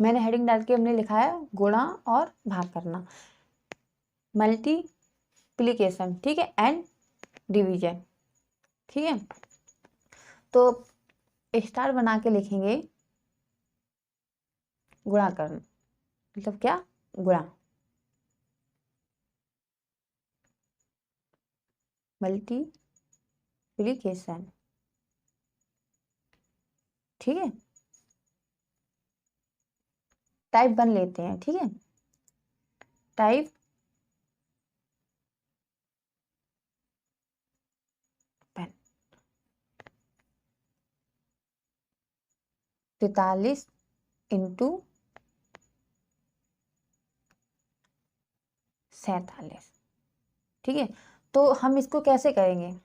मैंने हेडिंग डाल के हमने लिखा है गुणा और भाग करना, मल्टीप्लिकेशन, ठीक है, एंड डिवीजन, ठीक है। तो स्टार बना के लिखेंगे गुणा करना, मतलब क्या, गुणा, मल्टीप्लिकेशन, ठीक है। टाइप 1 लेते हैं, ठीक है, टाइप 1 43 इंटू 47, ठीक है। तो हम इसको कैसे करेंगे,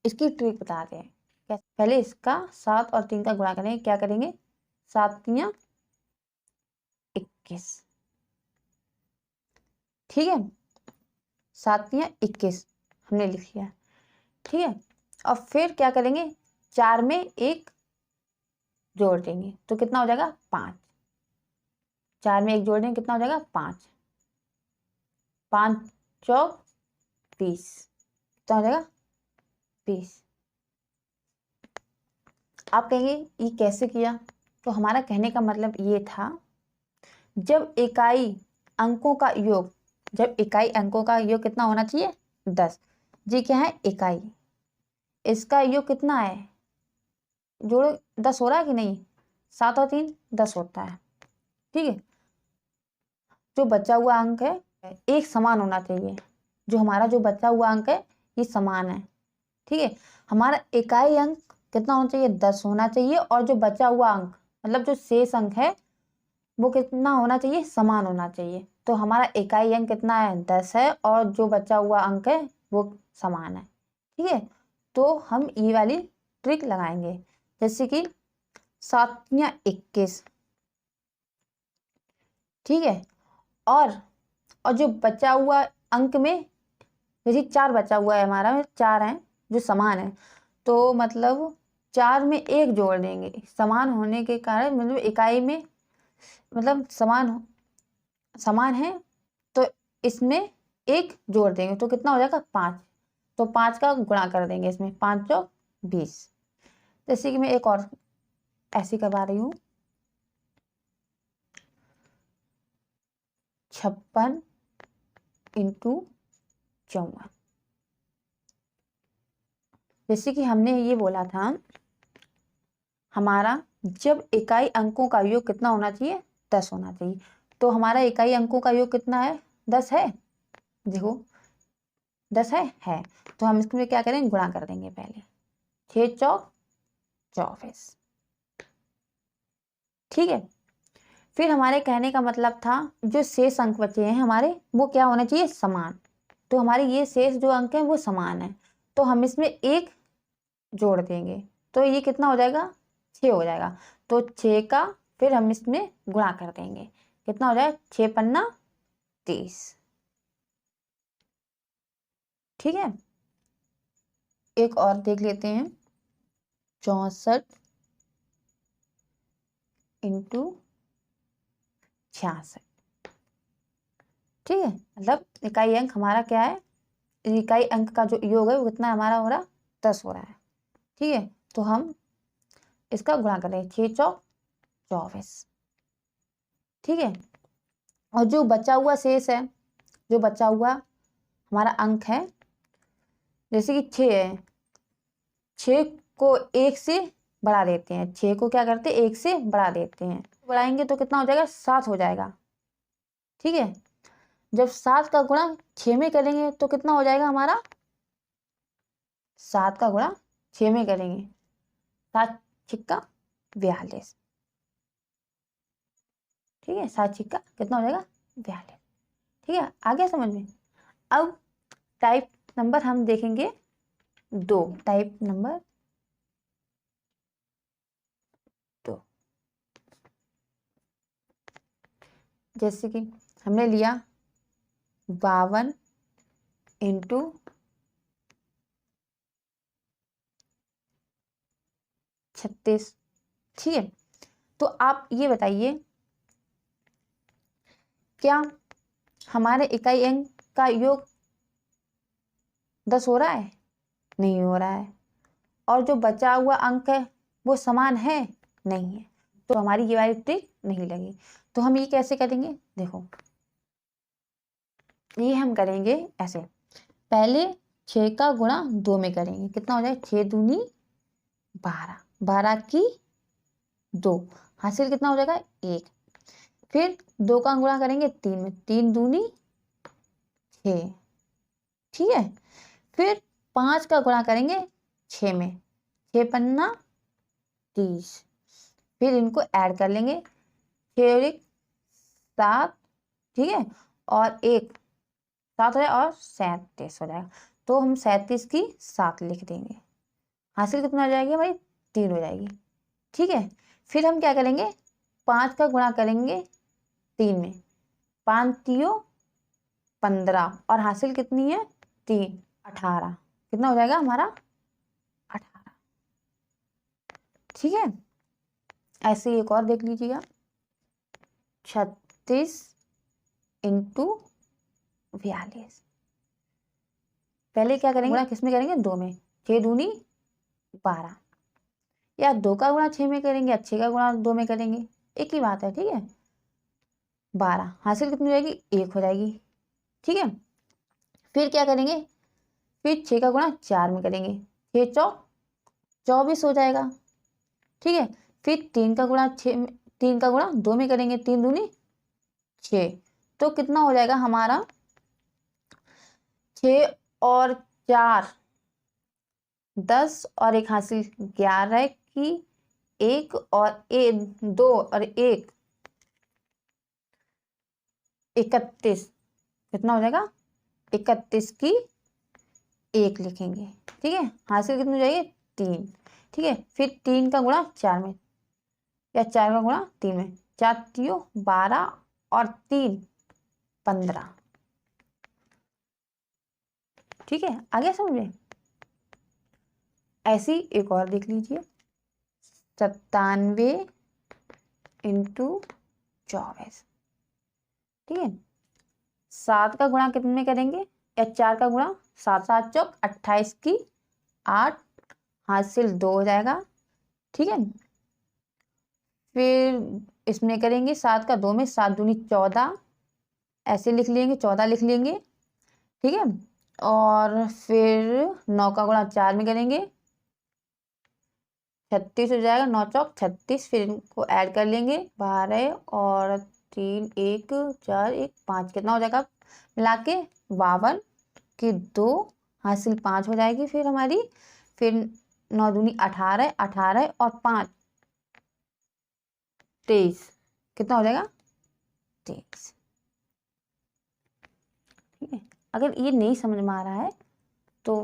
इसकी ट्रिक बताते हैं। पहले इसका 7 और 3 का गुणा करेंगे, क्या करेंगे, 7 तियां 21, ठीक है, 7 तियां 21 हमने लिख लिया, ठीक है। और फिर क्या करेंगे, 4 में 1 जोड़ देंगे तो कितना हो जाएगा 5, 4 में 1 जोड़ देंगे कितना हो जाएगा 5, 5 चौक 20, कितना हो जाएगा 20। आप कहेंगे ये कैसे किया, तो हमारा कहने का मतलब ये था, जब इकाई अंकों का योग, जब इकाई अंकों का योग कितना होना चाहिए 10, जी क्या है इकाई, इसका योग कितना है, जोड़ो 10 हो रहा है कि नहीं, 7 और 3 10 होता है, ठीक है। जो बचा हुआ अंक है एक समान होना चाहिए, जो हमारा जो बचा हुआ अंक है ये समान है, ठीक है। हमारा इकाई अंक कितना होना चाहिए 10 होना चाहिए, और जो बचा हुआ अंक मतलब जो शेष अंक है वो कितना होना चाहिए, समान होना चाहिए। तो हमारा इकाई अंक कितना है 10 है, और जो बचा हुआ अंक है वो समान है, ठीक है। तो हम ये वाली ट्रिक लगाएंगे, जैसे कि 7 या 21, ठीक है, और जो बचा हुआ अंक में, जैसे 4 बचा हुआ है हमारा, 4 है जो समान है, तो मतलब 4 में 1 जोड़ देंगे, समान होने के कारण, मतलब इकाई में मतलब समान है, तो इसमें 1 जोड़ देंगे तो कितना हो जाएगा 5, तो 5 का गुणा कर देंगे इसमें, 5 चौक 20। जैसे कि मैं एक और ऐसी करवा रही हूँ, 56 इंटू 54, जैसे कि हमने ये बोला था, हमारा जब इकाई अंकों का योग कितना होना चाहिए 10 होना चाहिए, तो हमारा इकाई अंकों का योग कितना है 10 है, देखो 10 है, तो हम इसमें क्या करेंगे गुणा कर देंगे पहले, 6 चौक 24, ठीक है। फिर हमारे कहने का मतलब था, जो शेष अंक बचे हैं हमारे वो क्या होना चाहिए समान, तो हमारे ये शेष जो अंक हैं वो समान है, तो हम इसमें 1 जोड़ देंगे तो ये कितना हो जाएगा 6 हो जाएगा, तो 6 का फिर हम इसमें गुणा कर देंगे, कितना हो जाएगा 6 पन्ना 30, ठीक है। एक और देख लेते हैं, 64 इंटू 66, ठीक है, मतलब इकाई अंक हमारा क्या है, इकाई अंक का जो योग है वो कितना हमारा हो रहा 10 हो रहा है, ठीक है। तो हम इसका गुणा करें 6 चौक 24, ठीक है। और जो बचा हुआ शेष है, जो बचा हुआ हमारा अंक है, जैसे कि 6 है, 6 को 1 से बढ़ा देते हैं, 6 को क्या करते हैं 1 से बढ़ा देते हैं, बढ़ाएंगे तो कितना हो जाएगा 7 हो जाएगा, ठीक है। जब 7 का गुणा 6 में करेंगे तो कितना हो जाएगा हमारा, 7 का गुणा 6 में करेंगे, 7 छिक्का 42, ठीक है, 7 छिक्का कितना हो जाएगा 42, ठीक है। आ गया समझ में। अब टाइप नंबर हम देखेंगे 2, टाइप नंबर 2, जैसे कि हमने लिया 52 इंटू 36, ठीक है। तो आप ये बताइए क्या हमारे इकाई अंक का योग 10 हो रहा है? नहीं हो रहा है। और जो बचा हुआ अंक है वो समान है? नहीं है। तो हमारी ये वाली ट्रिक नहीं लगी। तो हम ये कैसे करेंगे? देखो, ये हम करेंगे ऐसे। पहले 6 का गुणा 2 में करेंगे। कितना हो जाएगा? 6 दूनी 12, 12 की 2, हासिल कितना हो जाएगा? 1। फिर 2 का गुणा करेंगे 3 में, 3 दूनी 6, ठीक है। फिर 5 का गुणा करेंगे 6 में, 6 पन्ना 30। फिर इनको ऐड कर लेंगे, 6 और 1 7, ठीक है, और 1 7 हो जाएगा और 37 हो जाएगा। तो हम 37 की 7 लिख देंगे। हासिल कितना हो जाएगी हमारी? 3 हो जाएगी, ठीक है। फिर हम क्या करेंगे? 5 का गुणा करेंगे 3 में, 5 तियो 15 और हासिल कितनी है? 3, 18। कितना हो जाएगा हमारा? 18, ठीक है। ऐसे एक और देख लीजिएगा, 36 इंटू 42। पहले क्या करेंगे? गुणा किसमें करेंगे? 2 में, 6 दूनी 12, या 2 का गुणा 6 में करेंगे या 6 का गुणा 2 में करेंगे, एक ही बात है, ठीक है। 12 हासिल कितनी हो जाएगी? 1 हो जाएगी, ठीक है। फिर क्या करेंगे? फिर 6 का गुणा 4 में करेंगे, 6 चौक 24 हो जाएगा, ठीक है। फिर 3 का गुणा 2 में करेंगे, 3 दूनी 6। तो कितना हो जाएगा हमारा? 6 और 4 10 और 1 हासिल 11 की 1 और 2 और 1 31। कितना हो जाएगा? 31 की 1 लिखेंगे, ठीक है। हासिल कितनी हो जाएगी? 3, ठीक है। फिर 3 का गुणा 4 में या 4 का गुणा 3 में, 4 तियो 12 और 3 15, ठीक है। आगे समझे? ऐसी एक और देख लीजिए, 97 इंटू 24, ठीक है। 7 का गुणा कितने में करेंगे? या 4 का गुणा 7 7 चौक 28 की 8, हासिल 2 हो जाएगा, ठीक है। फिर इसमें करेंगे 7 का 2 में, 7 दूनी 14, ऐसे लिख लेंगे, 14 लिख लेंगे, ठीक है। और फिर 9 का गुणा 4 में करेंगे, 36 हो जाएगा, 9 चौक 36। फिर इनको ऐड कर लेंगे, 12 और 3 1 4 1 5, कितना हो जाएगा मिला के? 52 की 2, हासिल 5 हो जाएगी फिर हमारी। फिर 9 दूनी 18, 18 और 5 23, कितना हो जाएगा? 23, ठीक है। अगर ये नहीं समझ में आ रहा है तो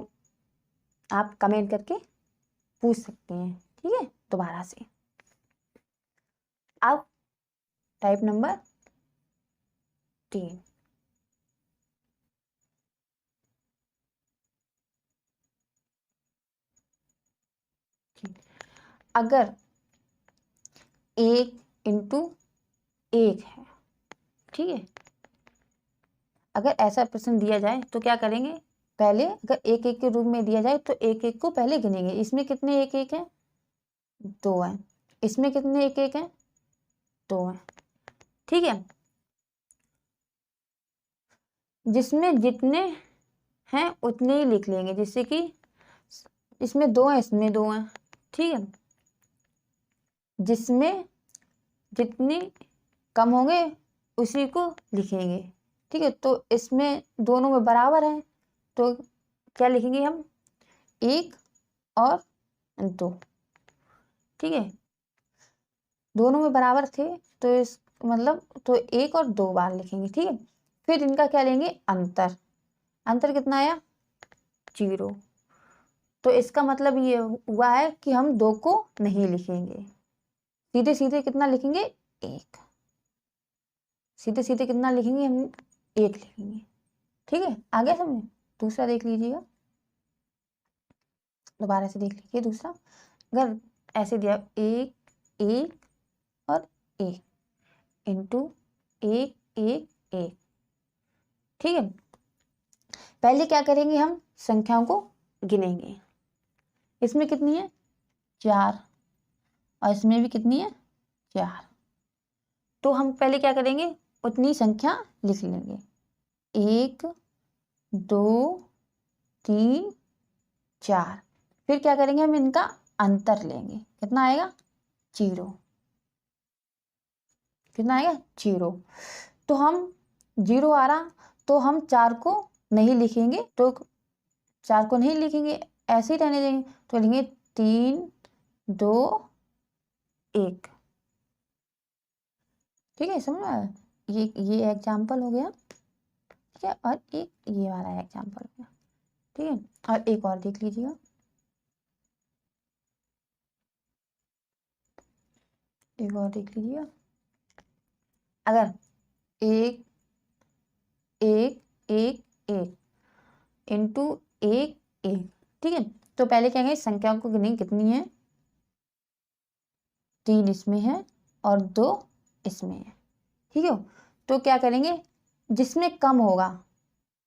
आप कमेंट करके पूछ सकते हैं, ठीक है, दोबारा से। अब टाइप नंबर 3, अगर 1 इंटू 1 है, ठीक है। अगर ऐसा प्रश्न दिया जाए तो क्या करेंगे? पहले अगर 1 1 के रूप में दिया जाए तो 1 1 को पहले गिनेंगे। इसमें कितने 1 1 है? 2 है। इसमें कितने 1 1 है? 2 है, ठीक है। जिसमें जितने हैं उतने ही लिख लेंगे, जिससे कि इसमें 2 है, इसमें 2 है, ठीक है। जिसमें जितने कम होंगे उसी को लिखेंगे, ठीक है। तो इसमें दोनों में बराबर है तो क्या लिखेंगे हम? 1 और 2, ठीक है। दोनों में बराबर थे तो इस मतलब तो 1 और 2 बार लिखेंगे, ठीक है। फिर इनका क्या लेंगे? अंतर। अंतर कितना आया? 0। तो इसका मतलब ये हुआ है कि हम 2 को नहीं लिखेंगे, सीधे सीधे कितना लिखेंगे? 1। सीधे सीधे कितना लिखेंगे हम? 1 लिखेंगे, ठीक है। आगे समझे? दूसरा देख लीजिएगा, दोबारा से देख लीजिए दूसरा। अगर ऐसे दिया 1 1 और 1 इंटू 1 1 1। ठीक है, पहले क्या करेंगे, हम संख्याओं को गिनेंगे। इसमें कितनी है 4 और इसमें भी कितनी है 4। तो हम पहले क्या करेंगे, उतनी संख्या लिख लेंगे। 1 2 3 4। फिर क्या करेंगे, हम इनका अंतर लेंगे। कितना आएगा 0। कितना आएगा 0। तो हम 0 आ रहा, तो हम 4 को नहीं लिखेंगे, तो 4 को नहीं लिखेंगे, ऐसे ही रहने देंगे। तो लिखेंगे 3 2 1। ठीक है, समझ में? ये एग्जाम्पल हो गया। ठीक है, और एक ये वाला एग्जाम्पल हो गया। ठीक है, और एक और देख लीजिएगा। एक और देख लीजिएगा। अगर 1 1 1 1 इंटू 1 1। ठीक है, तो पहले क्या करेंगे, संख्याओं को गिनेंगे कितनी है। 3 इसमें है और 2 इसमें है। ठीक है, तो क्या करेंगे, जिसमें कम होगा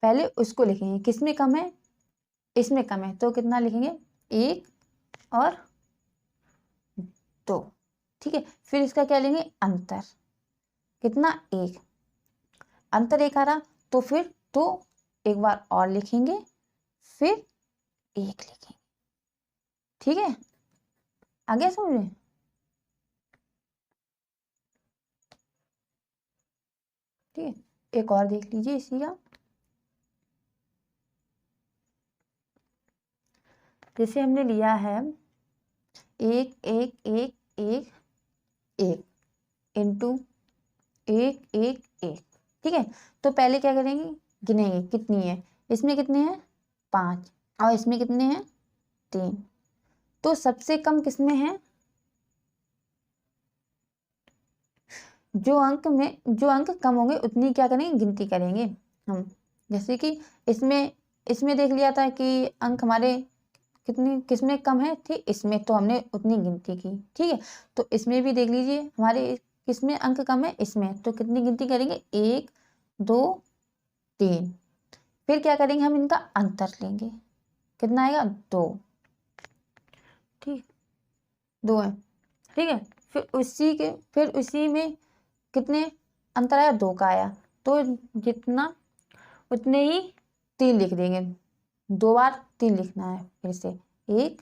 पहले उसको लिखेंगे। किसमें कम है, इसमें कम है, तो कितना लिखेंगे 1 और 2। ठीक है, फिर इसका क्या लेंगे अंतर। कितना 1, अंतर 1 आ रहा, तो फिर 2 एक बार और लिखेंगे, फिर 1 लिखेंगे। ठीक है, आगे समझ में? ठीक है, एक और देख लीजिए इसी का। जैसे हमने लिया है 1 1 1 1 1 इंटू 1 1 1। ठीक है, तो पहले क्या करेंगे, गिनेंगे कितनी है। इसमें कितने हैं 5 और इसमें कितने हैं 3। तो सबसे कम किसमें है, जो अंक कम होंगे उतनी क्या करेंगे, गिनती करेंगे हम। जैसे कि इसमें देख लिया था कि अंक हमारे किसमें कम है थी, इसमें, तो हमने उतनी गिनती की। ठीक है, तो इसमें भी देख लीजिए हमारे किसमें अंक कम है, इसमें, तो कितनी गिनती करेंगे 1 2 3। फिर क्या करेंगे, हम इनका अंतर लेंगे। कितना आएगा 2। ठीक, 2 है। ठीक है, फिर उसी में कितने अंतर आया, 2 का आया, तो जितना उतने ही 3 लिख देंगे। 2 बार 3 लिखना है, फिर से 1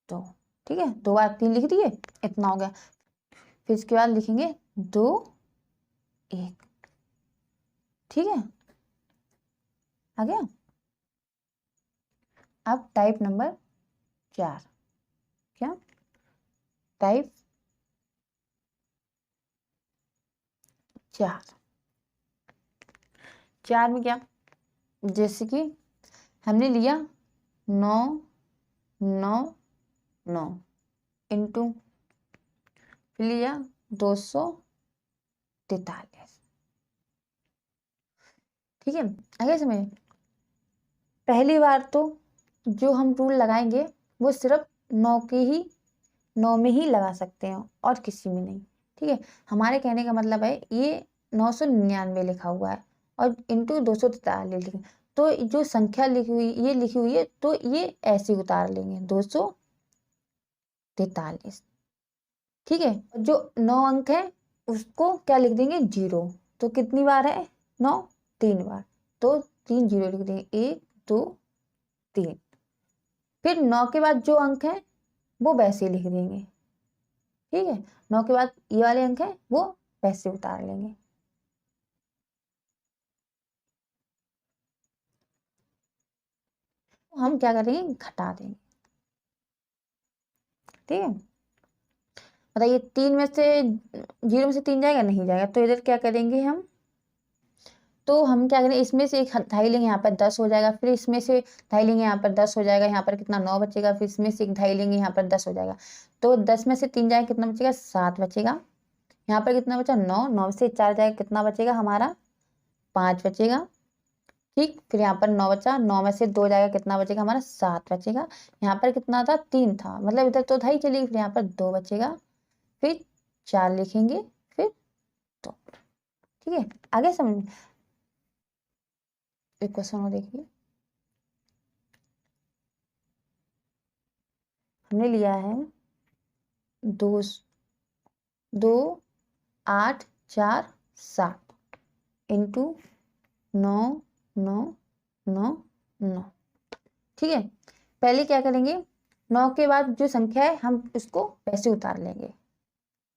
2। ठीक है, 2 बार 3 लिख दिए, इतना हो गया। फिर इसके बाद लिखेंगे 2 1। ठीक है, आ गया। अब टाइप नंबर 4। क्या टाइप 4 में क्या, जैसे कि हमने लिया 9 9 9 इंटू, फिर लिया 243। ठीक है, आगे समझ। पहली बार तो जो हम रूल लगाएंगे वो सिर्फ 9 में ही लगा सकते हैं और किसी में नहीं। ठीक है, हमारे कहने का मतलब है ये 999 लिखा हुआ है और इंटू 243 लिखे, तो जो संख्या लिखी हुई है, तो ये ऐसे उतार लेंगे 243। ठीक है, जो 9 अंक है उसको क्या लिख देंगे 0। तो कितनी बार है 9, 3 बार, तो 3 0 लिख देंगे, 1 2 3। फिर 9 के बाद जो अंक है वो वैसे लिख देंगे। ठीक है, 9 के बाद ये वाले अंक है वो वैसे उतार लेंगे। हम क्या करेंगे, घटा देंगे। ठीक है, बताइए 3 में से 0 में से 3 जाएगा, नहीं जाएगा, तो इधर क्या करेंगे हम, तो हम क्या करें, इसमें से एक ढाई लेंगे, यहाँ पर 10 हो जाएगा। फिर इसमें से ढाई लेंगे, यहाँ पर 10 हो जाएगा। यहाँ पर कितना 9 बचेगा। फिर इसमें से एक ढाई लेंगे, यहाँ पर 10 हो जाएगा। तो 10 में से 3 जाएगा, कितना बचेगा 7 बचेगा। यहाँ पर कितना बचा 9, 9 से 4 जाएगा, कितना बचेगा हमारा 5 बचेगा। ठीक, फिर यहाँ पर 9 बचा, 9 में से 2 जाएगा, कितना बचेगा हमारा 7 बचेगा। यहाँ पर कितना था 3 था, मतलब इधर तो ढाई चलेगी, फिर यहाँ पर 2 बचेगा। फिर 4 लिखेंगे, फिर 2। ठीक है, आगे समझ में। एक क्वेश्चन और देखिए, हमने लिया है 2 8 4 7 इंटू 9 9 9 9। ठीक है, पहले क्या करेंगे, 9 के बाद जो संख्या है हम उसको वैसे उतार लेंगे,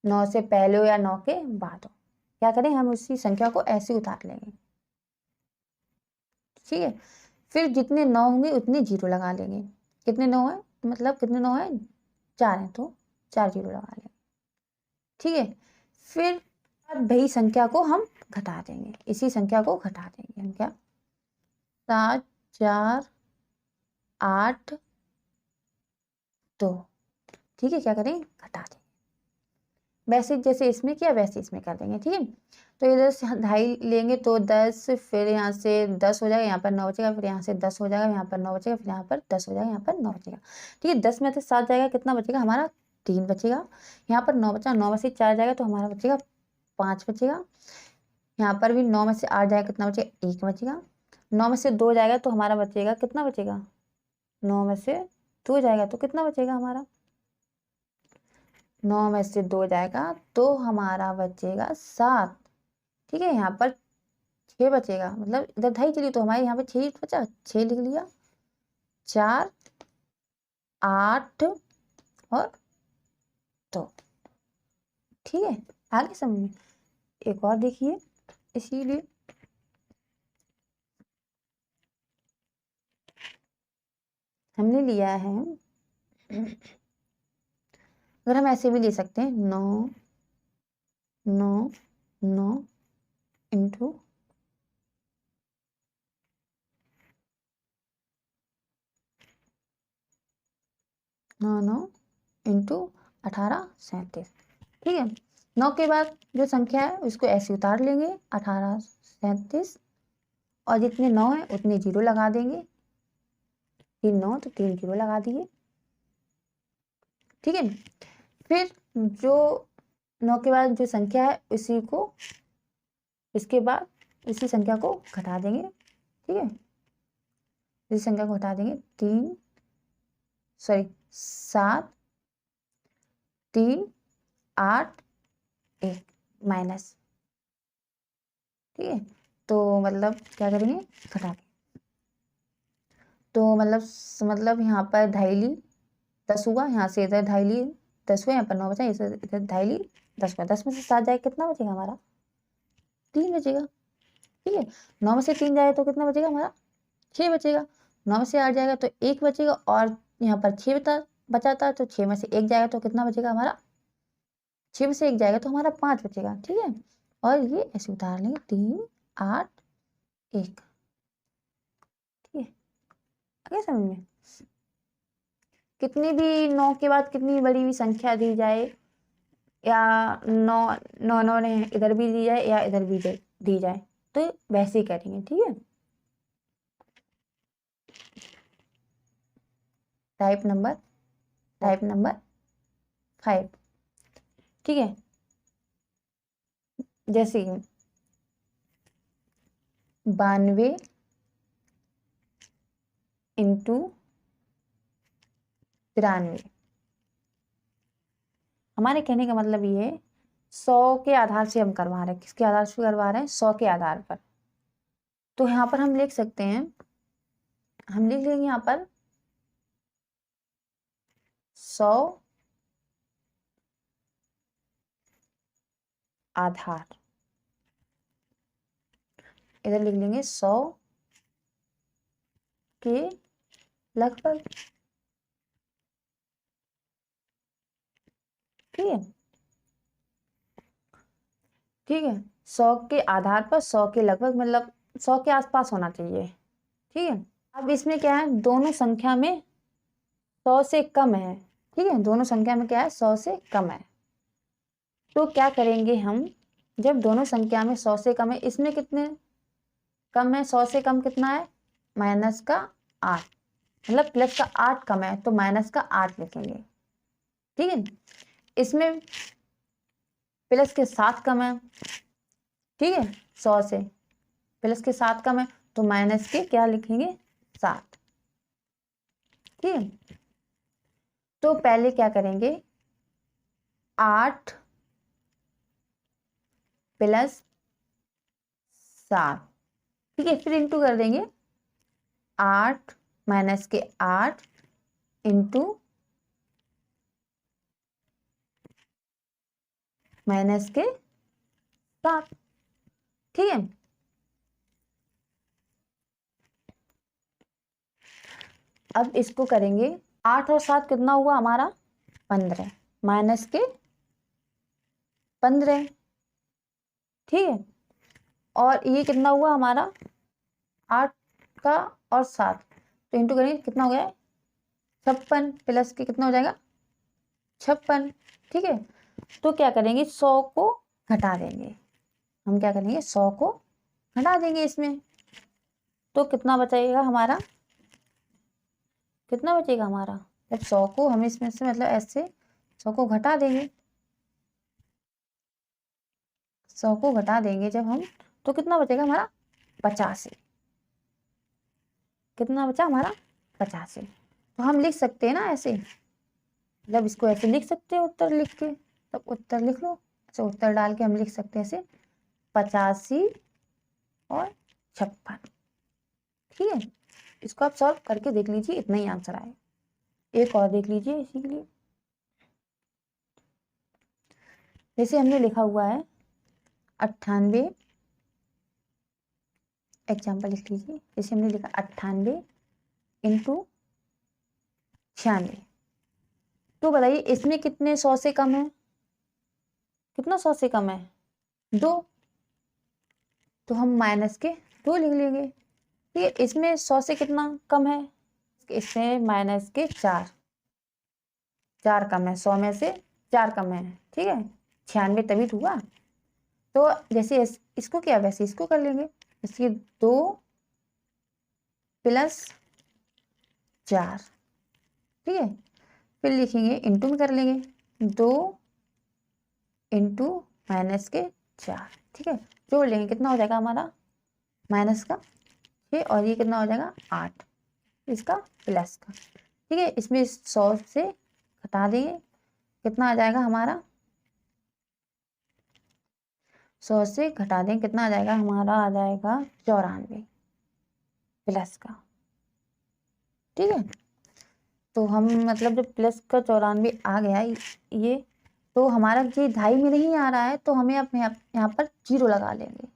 9 से पहले हो या 9 के बाद हो, क्या करें हम उसी संख्या को ऐसे उतार लेंगे। ठीक है, फिर जितने 9 होंगे उतने 0 लगा लेंगे। कितने 9 है, मतलब कितने 9 है, 4 है, तो 4 0 लगा लेंगे। ठीक है, फिर वही संख्या को हम घटा देंगे, इसी संख्या को घटा देंगे हम, क्या 7 4 8 2। ठीक है, क्या करें, घटा देंगे, वैसे जैसे इसमें किया वैसे इसमें कर देंगे। ठीक है, तो इधर से 2.5 लेंगे तो 10, फिर यहाँ से 10 हो जाएगा, यहाँ पर 9 बचेगा, फिर यहाँ से 10 हो जाएगा, यहाँ पर 9 बचेगा, फिर यहाँ पर 10 हो जाएगा, यहाँ पर 9 बचेगा। ठीक है, 10 में से 7 जाएगा, कितना बचेगा हमारा, 3 बचेगा। यहाँ पर 9 बचा, 9 में से 4 जाएगा तो हमारा बचेगा 5 बचेगा। यहाँ पर भी 9 में से 8 जाएगा, कितना बचेगा, 1 बचेगा। 9 में से 2 जाएगा तो हमारा बचेगा, कितना बचेगा, 9 में से 2 जाएगा तो कितना बचेगा हमारा, 9 में से 2 जाएगा तो हमारा बचेगा 7। ठीक है, यहाँ पर 6 बचेगा, मतलब इधर 2.5 चली तो हमारे यहाँ पे 6 बचा, 6 लिख लिया, 4 8 और 2। ठीक है, आगे समझ में। एक और देखिए, इसीलिए हमने लिया है, अगर हम ऐसे भी ले सकते हैं, 9 9 9 इंटू 9 9 इंटू 18 37। ठीक है, 9 के बाद जो संख्या है उसको ऐसे उतार लेंगे, 18 37, और जितने 9 है उतने 0 लगा देंगे, 3 9 तो 3 0 लगा दिए। ठीक है, फिर जो 9 के बाद जो संख्या है उसी को, इसके बाद इसी संख्या को घटा देंगे। ठीक है, इसी संख्या को घटा देंगे, 7 3 8 1 माइनस। ठीक है, तो मतलब क्या करेंगे, घटा के, तो मतलब यहाँ पर 2.5 10 हुआ, यहाँ से इधर 2.5 10 हुआ, यहाँ पर 9 बचा, इधर 2.5 10 हुआ, 10 में से 7 जाए कितना बचेगा हमारा, 3 बचेगा। ठीक है, 9 में से 3 जाए तो कितना बचेगा हमारा, 6 बचेगा। 9 में से 8 जाएगा तो 1 बचेगा, और यहाँ पर 6 बचाता, तो 6 में से 1 जाएगा तो कितना बचेगा हमारा, 6 में से 1 जाएगा तो हमारा 5 बचेगा। ठीक है, और ये ऐसे उतार लेंगे, 3 8 1। ठीक है, आगे समझ में। कितनी भी 9 के बाद कितनी बड़ी भी संख्या दी जाए, या 9 9 9 ने इधर भी दी जाए या इधर भी दी जाए, तो वैसे ही करेंगे। ठीक है, टाइप नंबर 5। ठीक है, जैसे 92 इंटू 93। हमारे कहने का मतलब ये है, 100 के आधार से हम करवा रहे हैं, किसके आधार से करवा रहे हैं, 100 के आधार पर। तो यहाँ पर हम लिख सकते हैं, हम लिख लेंगे यहाँ पर 100 आधार, इधर लिख लेंगे 100 के लगभग। ठीक है, ठीक है, 100 के आधार पर, 100 के लगभग, मतलब 100 के आसपास होना चाहिए। ठीक है, अब इसमें क्या है, दोनों संख्या में 100 से कम है। ठीक है, दोनों संख्या में क्या है, 100 से कम है। तो क्या करेंगे हम, जब दोनों संख्या में 100 से कम है, इसमें कितने कम है, 100 से कम कितना है, माइनस का 8, मतलब प्लस का 8 कम है तो माइनस का 8 लिखेंगे। ठीक है, इसमें प्लस के 7 कम है। ठीक है, 100 से, प्लस के 7 कम है तो माइनस के क्या लिखेंगे 7। ठीक है, तो पहले क्या करेंगे 8 प्लस 7, ठीक है, फिर इंटू कर देंगे 8 माइनस के 8 इंटू माइनस के 7। ठीक है, अब इसको करेंगे 8 और 7 कितना हुआ हमारा 15 माइनस के 15। ठीक है, और ये कितना हुआ हमारा 8 का और 7, तो इंटू करेंगे कितना हो गया 56 प्लस के कितना हो जाएगा 56। ठीक है, तो क्या करेंगे 100 को घटा देंगे, हम क्या करेंगे 100 को घटा देंगे इसमें, तो कितना बचेगा हमारा, कितना बचेगा हमारा, जब 100 को हम इसमें से मतलब ऐसे 100 को घटा देंगे, 100 को घटा देंगे जब हम, तो कितना बचेगा हमारा 85। कितना बचा हमारा 85। तो हम लिख सकते हैं ना ऐसे, जब इसको ऐसे लिख सकते हैं उत्तर लिख के, तब उत्तर लिख लो। अच्छा, उत्तर डाल के हम लिख सकते हैं ऐसे 85 और 56। ठीक है, इसको आप सॉल्व करके देख लीजिए, इतना ही आंसर आए। एक और देख लीजिए इसी के लिए, जैसे हमने लिखा हुआ है 98, एग्जाम्पल लिख लीजिए, जैसे हमने लिखा 98 इंटू 96, तो बताइए इसमें कितने 100 से कम है, कितना 100 से कम है 2, तो हम माइनस के 2 लिख लेंगे। ठीक है, इसमें 100 से कितना कम है, इसमें माइनस के 4, 4 कम है, 100 में से 4 कम है। ठीक है, 96 तभी तो हुआ। तो जैसे इसको क्या वैसे इसको कर लेंगे, इसके 2 प्लस 4। ठीक है, फिर लिखेंगे इंटू में कर लेंगे 2 इंटू माइनस के 4। ठीक है, जोड़ लेंगे कितना हो जाएगा हमारा माइनस का 6, और ये कितना हो जाएगा 8 इसका प्लस का। ठीक है, इसमें 100 से घटा देंगे, कितना आ जाएगा हमारा, 100 से घटा देंगे कितना आ जाएगा हमारा, आ जाएगा 94 प्लस का। ठीक है, तो हम मतलब जब प्लस का 94 आ गया ये, तो हमारा ये 2.5 में नहीं आ रहा है, तो हमें अपने यहाँ पर 0 लगा लेंगे।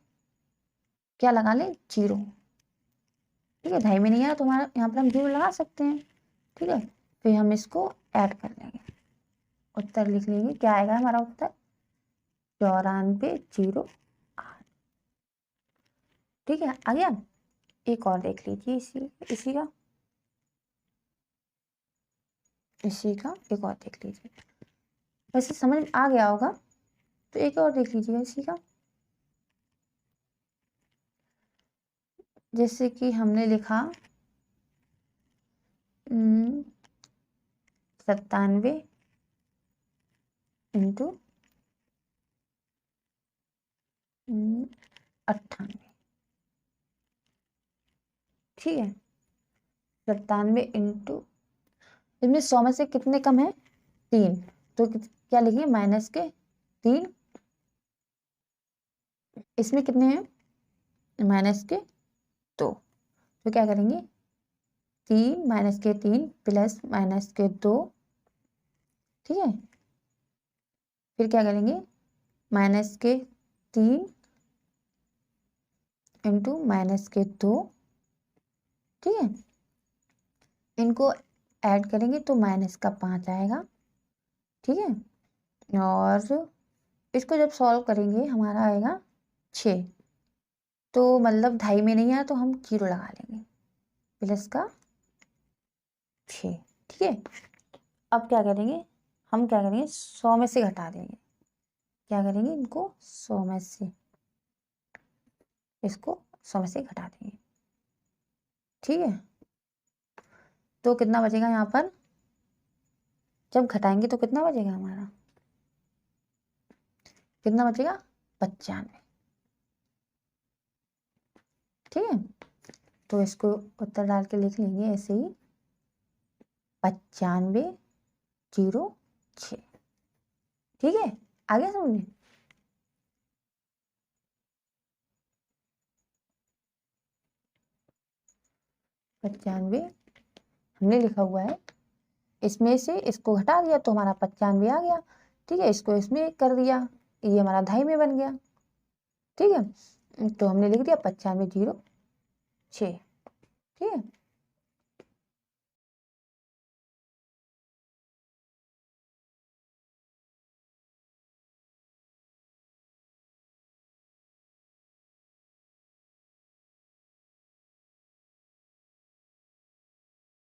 क्या लगा लें 0। ठीक है, 2.5 में नहीं आ रहा तो हमारा यहाँ पर हम 0 लगा सकते हैं। ठीक है, फिर हम इसको ऐड कर लेंगे, उत्तर लिख लेंगे, क्या आएगा हमारा उत्तर 94 08। ठीक है, आ गया। एक और देख लीजिए इसी का एक और देख लीजिए, वैसे समझ में आ गया होगा, तो एक और देख लीजिएगा इसी का। जैसे कि हमने लिखा 97 इंटू 98। ठीक है, 97 इंटू, इसमें 100 में से कितने कम है 3, तो क्या लिखिए माइनस के 3, इसमें कितने हैं माइनस के 2, तो क्या करेंगे 3 माइनस के 3 प्लस माइनस के 2। ठीक है, फिर क्या करेंगे माइनस के 3 इंटू माइनस के 2। ठीक है, इनको ऐड करेंगे तो माइनस का 5 आएगा। ठीक है, और इसको जब सॉल्व करेंगे हमारा आएगा 6, तो मतलब 2.5 में नहीं आया तो हम 0 लगा लेंगे, प्लस का 6। ठीक है, अब क्या करेंगे हम, क्या करेंगे 100 में से घटा देंगे, क्या करेंगे इनको 100 में से, इसको 100 में से घटा देंगे। ठीक है, तो कितना बचेगा यहाँ पर, जब घटाएंगे तो कितना बचेगा हमारा, कितना बचेगा 95। ठीक है, तो इसको उत्तर डाल के लिख लेंगे ऐसे ही 9506। ठीक है, आगे समझे। पचानवे हमने लिखा हुआ है, इसमें से इसको घटा दिया तो हमारा 95 आ गया। ठीक है, इसको इसमें कर दिया, ये हमारा 2.5 में बन गया। ठीक है, तो हमने लिख दिया 9506। ठीक है।